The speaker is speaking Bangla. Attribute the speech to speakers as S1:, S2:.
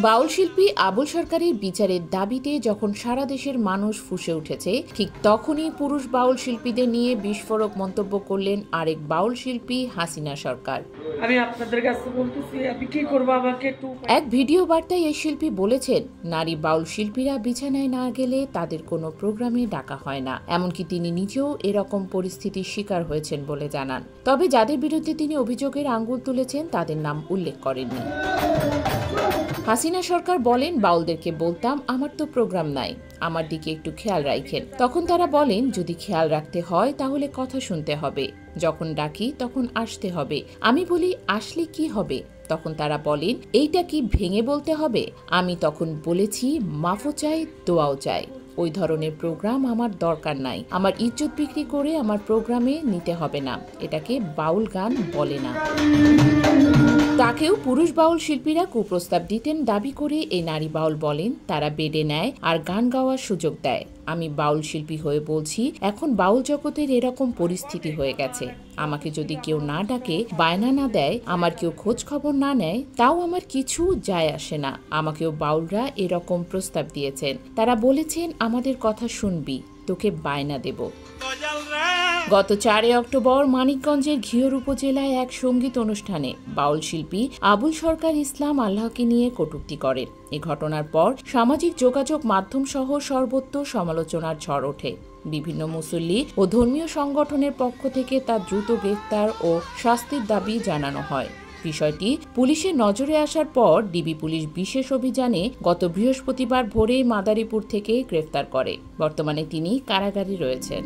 S1: বাউল শিল্পী আবুল সরকারের বিচারের দাবিতে যখন সারা দেশের মানুষ ফুঁসে উঠেছে, ঠিক তখনই পুরুষ বাউল শিল্পীদের নিয়ে বিস্ফোরক মন্তব্য করলেন আরেক বাউল শিল্পী হাসিনা সরকার।
S2: আমি আপনাদের কাছে বলতেছি, আমি কি করব, আমাকে একটু।
S1: এক ভিডিও বার্তায় এই শিল্পী বলেছেন, নারী বাউল শিল্পীরা বিছানায় না গেলে তাদের কোনো প্রোগ্রামে ডাকা হয় না। এমনকি তিনি নিজেও এরকম পরিস্থিতির শিকার হয়েছেন বলে জানান। তবে যাদের বিরুদ্ধে তিনি অভিযোগের আঙ্গুল তুলেছেন তাদের নাম উল্লেখ করেননি। হাসিনা সরকার বলেন, বাউলদেরকে বলতাম আমার তো প্রোগ্রাম নাই, আমার দিকে একটু খেয়াল রাখেন। তখন তারা বলেন, যদি খেয়াল রাখতে হয় তাহলে কথা শুনতে হবে, যখন ডাকি তখন আসতে হবে। আমি বলি আসলে কি হবে? তখন তারা বলেন, এইটা কি ভেঙে বলতে হবে? আমি তখন বলেছি, মাফও চাই, দোয়াও চাই। ওই ধরনের প্রোগ্রাম আমার দরকার নাই। আমার ইজ্জত বিক্রি করে আমার প্রোগ্রামে নিতে হবে না। এটাকে বাউল গান বলে না। তাকেও পুরুষ বাউল শিল্পীরা কুপ্রস্তাব দিতেন দাবি করে এই নারী বাউল বলেন, তারা বেডে নেয় আর গান গাওয়ার সুযোগ দেয়। আমি বাউল শিল্পী হয়ে বলছি, এখন বাউল জগতের এরকম পরিস্থিতি হয়ে গেছে। আমাকে যদি কেউ না ডাকে, বায়না না দেয়, আমার কেউ খোঁজ খবর না নেয়, তাও আমার কিছু যায় আসে না। আমাকেও বাউলরা এরকম প্রস্তাব দিয়েছেন। তারা বলেছেন, আমাদের কথা শুনবি, তোকে বায়না দেব। গত 4 অক্টোবর মানিকগঞ্জের ঘিওর উপজেলায় এক সঙ্গীত অনুষ্ঠানে বাউল শিল্পী আবুল সরকার ইসলাম আল্লাহকে নিয়ে কটূক্তি করেন। এ ঘটনার পর সামাজিক যোগাযোগ মাধ্যম সহ সর্বত্র সমালোচনার ঝড় ওঠে। বিভিন্ন মুসল্লি ও ধর্মীয় সংগঠনের পক্ষ থেকে তার দ্রুত গ্রেফতার ও শাস্তির দাবি জানানো হয়। বিষয়টি পুলিশের নজরে আসার পর ডিবি পুলিশ বিশেষ অভিযানে গত বৃহস্পতিবার ভোরে মাদারীপুর থেকে গ্রেফতার করে। বর্তমানে তিনি কারাগারে রয়েছেন।